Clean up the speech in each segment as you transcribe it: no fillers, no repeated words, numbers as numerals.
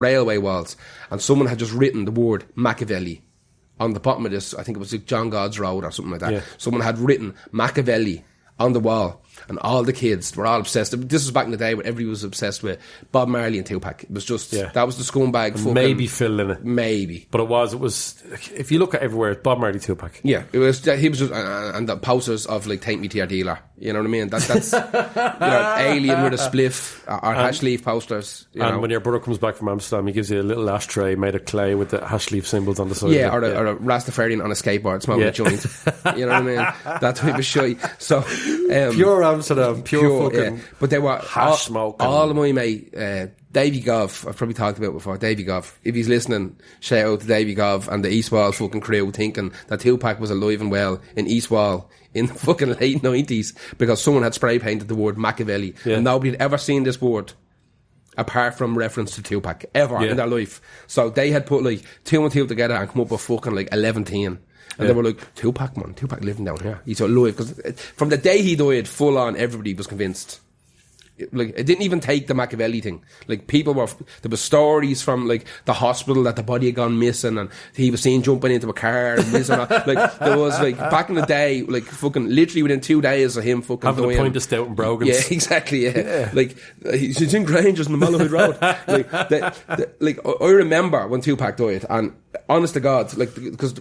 railway walls, and someone had just written the word Machiavelli on the bottom of this. I think it was like John God's Road or something like that. Someone had written Machiavelli on the wall, and all the kids were all obsessed. This was back in the day when everybody was obsessed with Bob Marley and Tupac. It was just, that was the scumbag fucking... Maybe Phil in it. Maybe. But it was, if you look at everywhere, it's Bob Marley, Tupac. Yeah, he was just, and the posters of like, take me to your dealer. You know what I mean? That's, Alien with a spliff, or hash leaf posters. And when your brother comes back from Amsterdam, he gives you a little ashtray made of clay with the hash leaf symbols on the side. Yeah, or a Rastafarian on a skateboard smoking a joint. You know what I mean? That type of shit. So, pure Amsterdam, pure fucking. Yeah. But they were hash smoking. All of my mate, Davy Gov, I've probably talked about before. Davy Gov, if he's listening, shout out to Davy Gov and the East Wall fucking crew, thinking that Tupac was alive and well in East Wall in the fucking late 90s because someone had spray painted the word Machiavelli, and nobody had ever seen this word apart from reference to Tupac ever in their life. So they had put like 2 and 2 together and come up with fucking like 11. And they were like, Tupac living down here, he's alive. Because from the day he died, full on, everybody was convinced. Like, it didn't even take the Machiavelli thing. Like, there were stories from like the hospital that the body had gone missing, and he was seen jumping into a car and missing. Like, there was like, back in the day, like fucking literally within 2 days of him fucking having dying. a pint of stout and Brogan's. Yeah, exactly. Yeah. Like, he's in Granger's in the Malahide Road. Like, I remember when Tupac died, and honest to God, like, because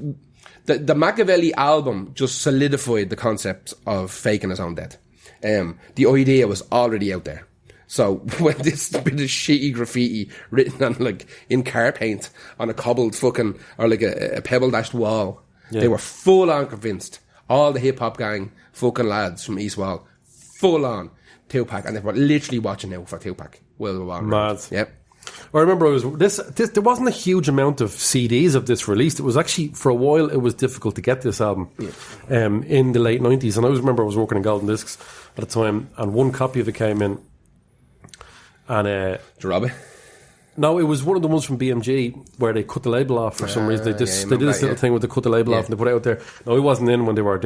the Machiavelli album just solidified the concept of faking his own death. The idea was already out there. So when this bit of shitty graffiti written on like in car paint on a cobbled fucking or like a pebble dashed wall, they were full on convinced. All the hip hop gang fucking lads from East Wall, full on Tupac, and they were literally watching out for Tupac. Mad. Yep. I remember there wasn't a huge amount of CDs of this released. It was actually, for a while, it was difficult to get this album in the late 90s. And I remember I was working in Golden Discs at the time, and one copy of it came in. And did you rob it? No, it was one of the ones from BMG where they cut the label off for some reason. They did this little thing with they cut the label off and they put it out there. No, it wasn't in when they were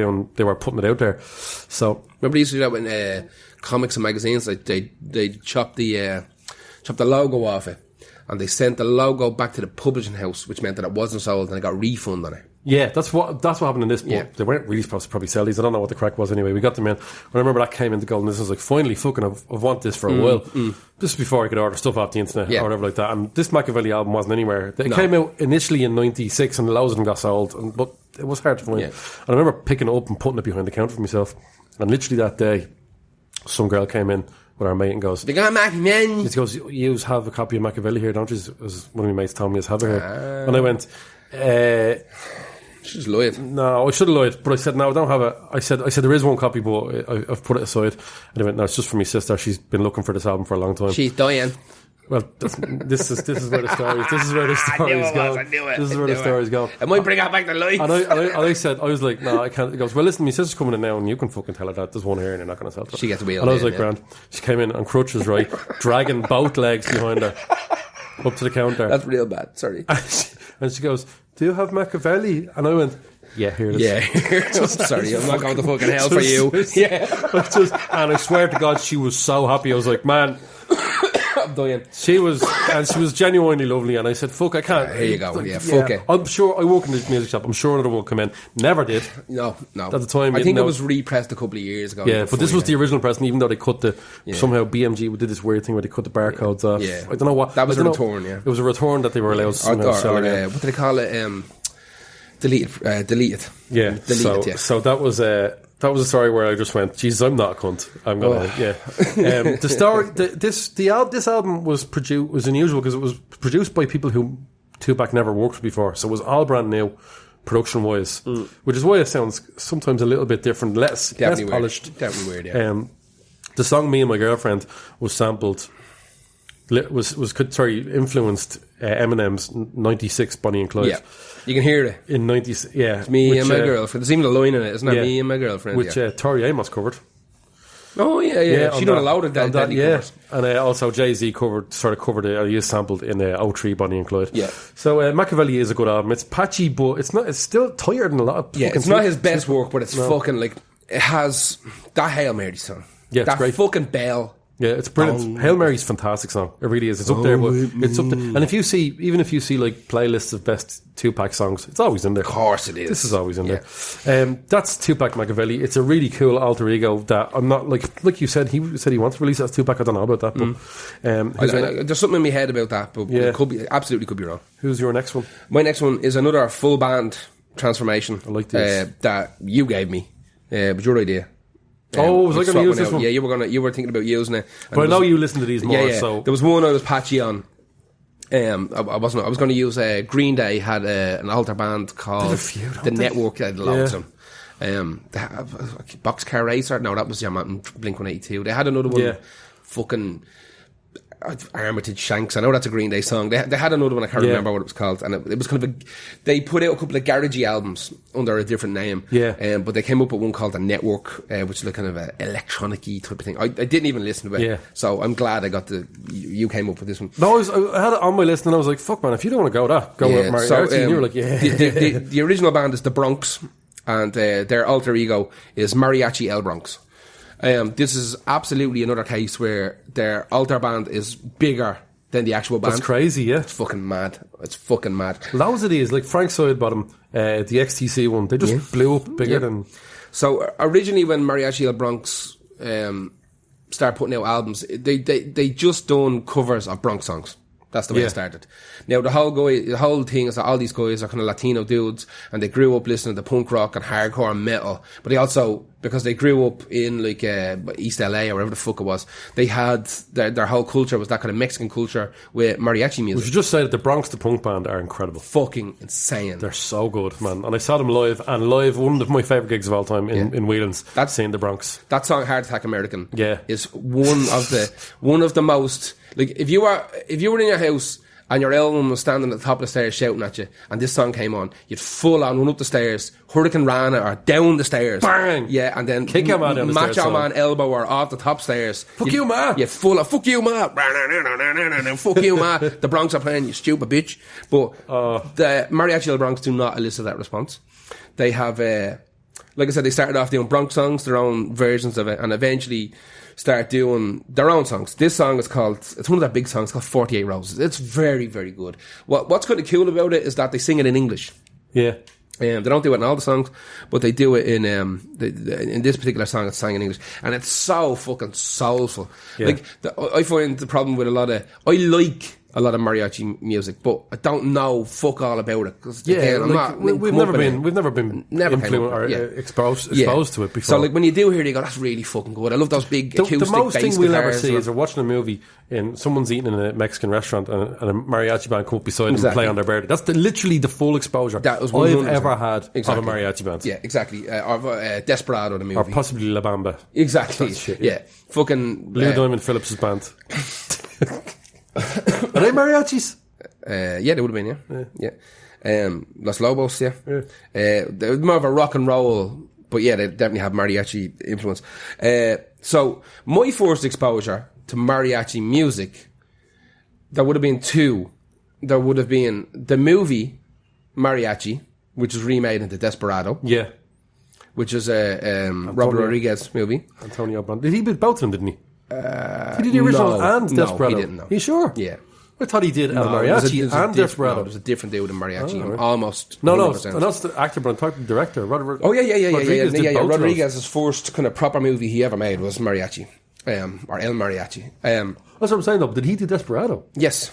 putting it out there. So remember they used to do that when comics and magazines, they chopped the logo off it, and they sent the logo back to the publishing house, which meant that it wasn't sold and they got a refund on it. Yeah, that's what happened in this book. Yeah. They weren't really supposed to probably sell these. I don't know what the crack was anyway. We got them in. I remember that came into Golden. This was like, finally, fucking, I've wanted this for a while. This is before I could order stuff off the internet or whatever like that. And this Machiavelli album wasn't anywhere. It came out initially in 96 and loads of them got sold, but it was hard to find. Yeah. And I remember picking it up and putting it behind the counter for myself. And literally that day, some girl came in with our mate and goes, "They got Machiavelli." He goes, "You have a copy of Machiavelli here, don't you?" As one of my mates told me, "Is have it here." And I went, "She's lied." No, I should have lied, but I said, "No, I don't have it." I said there is one copy, but I've put it aside. And he went, "No, it's just for my sister. She's been looking for this album for a long time. She's dying." Well, this is where the story. This is where the story's going. I knew it. This is where the story's going. It might bring her back to life. And I said, I was like, no, I can't. He goes, well, listen, my sister's coming in now, and you can fucking tell her that there's one here, and you're not going to sell it. She gets a wheel. And I was like, grand. She came in on crutches, right, dragging both legs behind her up to the counter. That's real bad. Sorry. And she goes, "Do you have Machiavelli?" And I went, "Yeah, here it is." Yeah, sorry, I'm not going to fucking hell for you. And I swear to God, she was so happy. I was like, man, I'm dying. She was genuinely lovely, and I said, "Fuck, I can't." Here you go. Yeah, fuck it. I'm sure I work in this music shop. I'm sure another one will come in. Never did. No. At the time, I think it was repressed a couple of years ago. Yeah, but this was the original press, and even though they cut somehow BMG did this weird thing where they cut the barcodes off. Yeah, I don't know what. That was a return. Yeah, it was a return that they were allowed to sell again. What do they call it? Delete it. Yeah. Delete it. So that was a story where I just went, Jesus, I'm not a cunt. I'm gonna, the story, this album was unusual because it was produced by people who Tupac never worked with before, so it was all brand new, production wise, which is why it sounds sometimes a little bit different, less polished. Definitely weird. Yeah. The song "Me and My Girlfriend" was sampled. Influenced Eminem's '96 Bonnie and Clyde. Yeah, you can hear it in '90s. Yeah, it's me and my girlfriend. There's even a line in it, isn't it? Me and my girlfriend, which Tori Amos covered. Oh yeah. She done a lot of that. Covers. And also Jay-Z covered it. He sampled in O3 Bonnie and Clyde. Yeah. So Machiavelli is a good album. It's patchy, but it's not. It's still tired and a lot of. Yeah, it's not his best work, but it's fucking like it has that Hail Mary song. Yeah, that great. fucking bell Yeah, it's brilliant. Hail Mary's a fantastic song. It really is. It's up there, but it's up there. And if you see like playlists of best Tupac songs, it's always in there. Of course it is. This is always in there. That's Tupac Machiavelli. It's a really cool alter ego that I'm not like you said. He said he wants to release it as Tupac. I don't know about that, but there's something in my head about that, but it could be wrong. Who's your next one? My next one is another full band transformation. I like this. That you gave me. It was your idea. Was I going to use this one? Yeah, you were thinking about using it. But I know you listen to these more. Yeah. So there was one I was patchy on. I was going to use Green Day had an alter band called The Network. That loads of them. They had Boxcar Racer. No, that was your man Blink 182. They had another one. Fucking Armitage Shanks. I know that's a Green Day song. They had another one. I can't remember what it was called, and it was kind of they put out a couple of garagey albums under a different name. But they came up with one called The Network, which is like kind of an electronic-y type of thing. I didn't even listen to it, so I'm glad I got you came up with this one. No, I had it on my list, and I was like, "Fuck, man! If you don't want to go with Mario," so, and you were like, "Yeah." The original band is the Bronx, and their alter ego is Mariachi El Bronx. This is absolutely another case where their alter band is bigger than the actual band. That's crazy, yeah. It's fucking mad. Well, that was it is. Like Frank Sidebottom, the XTC one, they just blew up bigger than... So originally when Mariachi El Bronx started putting out albums, they just done covers of Bronx songs. That's the way it started. Now, the whole thing is that all these guys are kind of Latino dudes, and they grew up listening to punk rock and hardcore and metal. But they also, because they grew up in like East LA or wherever the fuck it was, they had their whole culture was that kind of Mexican culture with mariachi music. We should just say that the Bronx, the punk band, are incredible. Fucking insane. They're so good, man. And I saw them live, one of my favourite gigs of all time in Whelan's. That's seeing the Bronx. That song, Heart Attack American, is one of the most. Like, if you were in your house and your album was standing at the top of the stairs shouting at you, and this song came on, you'd full on run up the stairs, Hurricane Rana, or down the stairs. Bang! Yeah, and then kick your man down the stairs. Macho Man elbow or off the top stairs. Fuck you, man! Yeah, full of, fuck you, man! Fuck you, man! The Bronx are playing, you stupid bitch. But the Mariachi El Bronx do not elicit that response. They have, like I said, they started off doing Bronx songs, their own versions of it, and eventually start doing their own songs. This song is called, it's one of their big songs, called 48 Roses. It's very, very good. What's kind of cool about it is that they sing it in English. Yeah. They don't do it in all the songs, but they do it in this particular song. It's sang in English, and it's so fucking soulful. Yeah. Like I find the problem with I like a lot of mariachi music, but I don't know fuck all about it. Cause again, we've never been influenced or exposed to it before. So like when you do hear it, you go, that's really fucking good. I love those big acoustic bass guitars. The most thing we'll ever see is we're watching a movie and someone's eating in a Mexican restaurant and a mariachi band come up beside them and play on their birthday. That's literally the full exposure that I've ever had of a mariachi band. Yeah, exactly. Or Desperado, the movie. Or possibly La Bamba. Exactly. Shit, Fucking... Lou Diamond Phillips' band. Are they mariachis? Yeah, they would have been, yeah. Los Lobos, they're more of a rock and roll, but yeah, they definitely have mariachi influence. So, my first exposure to mariachi music, there would have been two. There would have been the movie Mariachi, which was remade into Desperado. Yeah. Which is a Robert Rodriguez movie. Antonio Banderas. Did he do both of them, didn't he? He did the original and Desperado. No, he didn't. No. You sure? Yeah. I thought he did Mariachi and Desperado. No, there's a different dude in Mariachi. Oh, right. Almost. No, and that's the actor, but I'm talking the director. Yeah. Rodriguez's first kind of proper movie he ever made was Mariachi, or El Mariachi. That's what I'm saying, though. Did he do Desperado? Yes.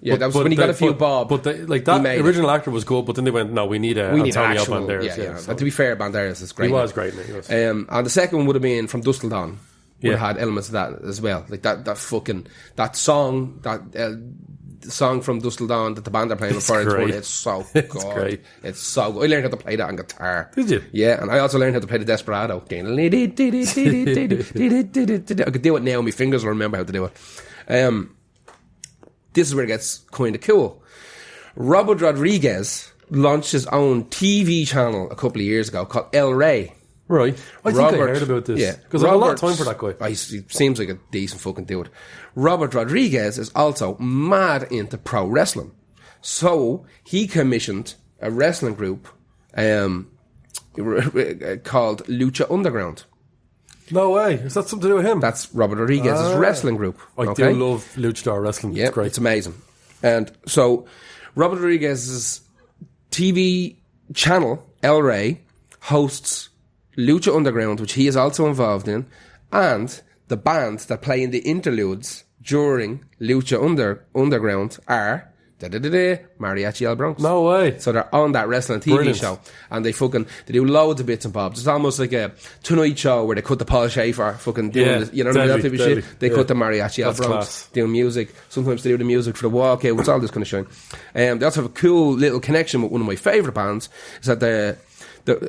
Yeah, that was when he got a few bob. But that original actor was good, but then they went, no, we need Antonio Banderas. Yeah. So. And to be fair, Banderas is great. He was great, mate. And the second one would have been From Dusk Till Dawn. Would have had elements of that as well. Like that song, the song From Dusk Till Dawn that the band are playing before it's so good. It's great. It's so good. I learned how to play that on guitar. Did you? Yeah, and I also learned how to play the Desperado. I could do it now, my fingers will remember how to do it. This is where it gets kind of cool. Robert Rodriguez launched his own TV channel a couple of years ago called El Rey. Right. I think I heard about this. Yeah. Because I have a lot of time for that guy. He seems like a decent fucking dude. Robert Rodriguez is also mad into pro wrestling. So, he commissioned a wrestling group called Lucha Underground. No way. Is that something to do with him? That's Robert Rodriguez's wrestling group. I do love luchador wrestling. Yeah, it's great. It's amazing. And so Robert Rodriguez's TV channel, El Rey, hosts Lucha Underground, which he is also involved in, and the bands that play in the interludes during Lucha Underground are Mariachi El Bronx. No way. So they're on that wrestling TV show, and they do loads of bits and bobs. It's almost like a Tonight Show where they cut the Paul Schaefer fucking doing this, you know, that type of shit. They cut the Mariachi El Bronx class. Doing music. Sometimes they do the music for the walkout. It's all this kind of shit. They also have a cool little connection with one of my favourite bands. Is that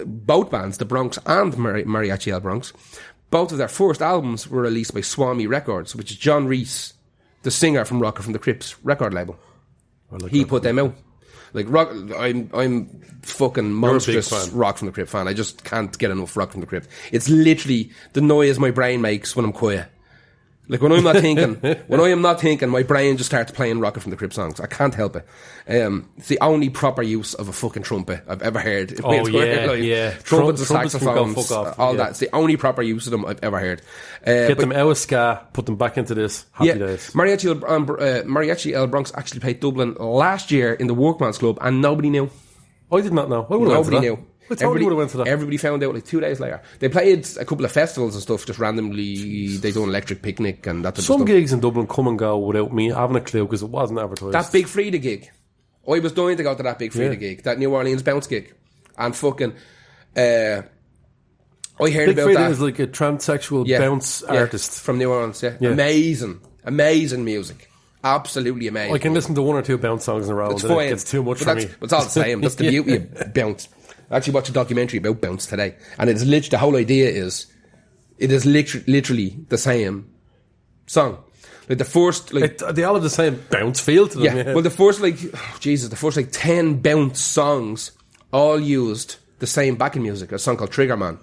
both bands, the Bronx and Mariachi El Bronx, both of their first albums were released by Swami Records, which is John Reese, the singer from Rocker from the Crypts record label. He put them out. Like rock, I'm fucking monstrous Rock from the Crypt fan. I just can't get enough Rock from the Crypt. It's literally the noise my brain makes when I'm quiet. Like when I'm not thinking, my brain just starts playing Rocket from the Crypt songs. I can't help it. It's the only proper use of a fucking trumpet I've ever heard. Yeah. Trumpets and saxophones, all that. It's the only proper use of them I've ever heard. Get them out of ska, put them back into this. Happy days. Mariachi El Bronx actually played Dublin last year in the Workman's Club, and nobody knew. I did not know. Nobody knew. I totally would have went to that. Everybody found out like 2 days later. They played a couple of festivals and stuff just randomly. They done Electric Picnic and that type of stuff. Some gigs in Dublin come and go without me having a clue because it wasn't advertised. That Big Frida gig. I was dying to go to that Big Frida gig. That New Orleans bounce gig. And fucking... I heard Big about Frida that. is like a transsexual bounce artist. From New Orleans, Amazing music. Absolutely amazing. I can listen to 1 or 2 bounce songs in a row and then it gets too much for me. It's all the same. That's the beauty of bounce. I actually watched a documentary about bounce today, and it's literally, the whole idea is, it is literally the same song. Like the first, they all have the same bounce feel to them. Yeah. Well, the first 10 bounce songs all used the same backing music. A song called Trigger Man.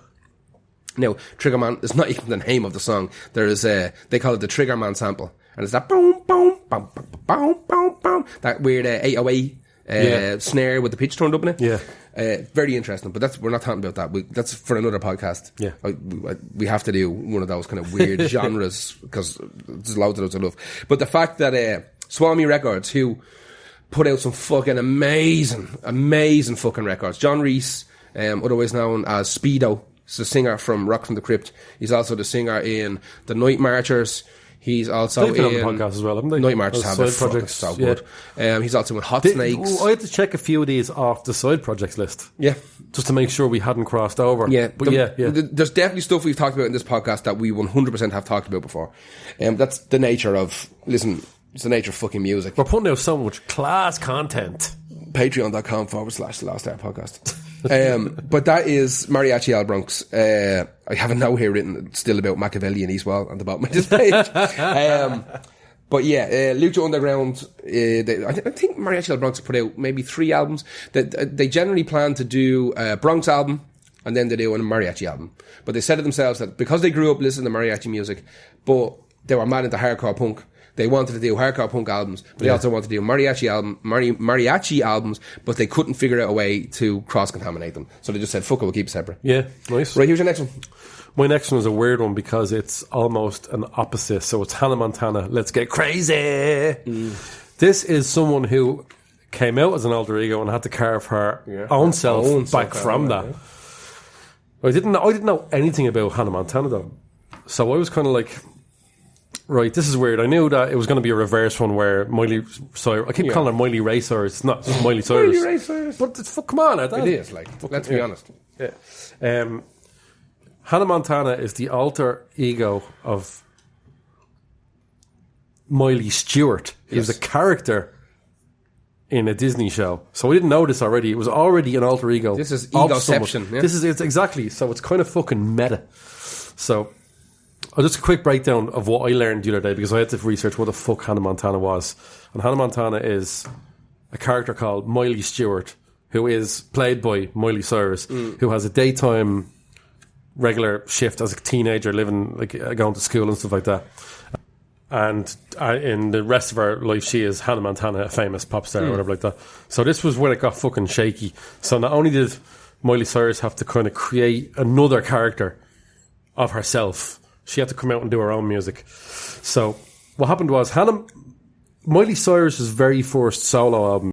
Now, Trigger Man is not even the name of the song. There is they call it the Trigger Man sample, and it's that boom boom boom boom boom boom boom, that weird 808 snare with the pitch turned up in it. Yeah. Very interesting, but we're not talking about that. That's for another podcast. Yeah, we have to do one of those kind of weird genres because there's loads of those I love. But the fact that Swami Records, who put out some fucking amazing fucking records. John Reese, otherwise known as Speedo, is the singer from Rock from the Crypt. He's also the singer in the Night Marchers. He's also They've been on the podcast as well, haven't they? Night Marchers have side projects. So good. He's also in Hot Snakes. I had to check a few of these off the side projects list. Yeah. Just to make sure we hadn't crossed over. Yeah. But there's definitely stuff we've talked about in this podcast that we 100% have talked about before. That's the nature of, it's the nature of fucking music. We're putting out so much class content. Patreon.com/The Lost Art Podcast. But that is Mariachi El Bronx. I have a note here written still about Machiavelli and Eastwall on the bottom of this page. But yeah, Lucha Underground, I think Mariachi El Bronx put out maybe 3 albums. They generally plan to do a Bronx album and then they do a mariachi album. But they said to themselves that because they grew up listening to mariachi music, but they were mad into hardcore punk, they wanted to do hardcore punk albums, but they also wanted to do mariachi albums, but they couldn't figure out a way to cross-contaminate them. So they just said, fuck it, we'll keep it separate. Yeah, nice. Right, here's your next one. My next one is a weird one because it's almost an opposite. So it's Hannah Montana, Let's Get Crazy. This is someone who came out as an alter ego and had to carve her own self back from that. Yeah. I didn't know anything about Hannah Montana though. So I was kind of like, right, this is weird. I knew that it was going to be a reverse one where Miley Cyrus, I keep calling her Miley Ray Cyrus. It's not Miley Cyrus. Miley Ray Cyrus. But come on. It is, let's be honest. Yeah. Hannah Montana is the alter ego of Miley Stewart. He was a character in a Disney show. So I didn't know this already. It was already an alter ego. This is egoception. Yeah? It's exactly. So it's kind of fucking meta. So just a quick breakdown of what I learned the other day because I had to research what the fuck Hannah Montana was. And Hannah Montana is a character called Miley Stewart, who is played by Miley Cyrus, who has a daytime regular shift as a teenager, living going to school and stuff like that. And in the rest of her life, she is Hannah Montana, a famous pop star or whatever like that. So this was where it got fucking shaky. So not only did Miley Cyrus have to kind of create another character of herself. She had to come out and do her own music. So what happened was Miley Cyrus's very first solo album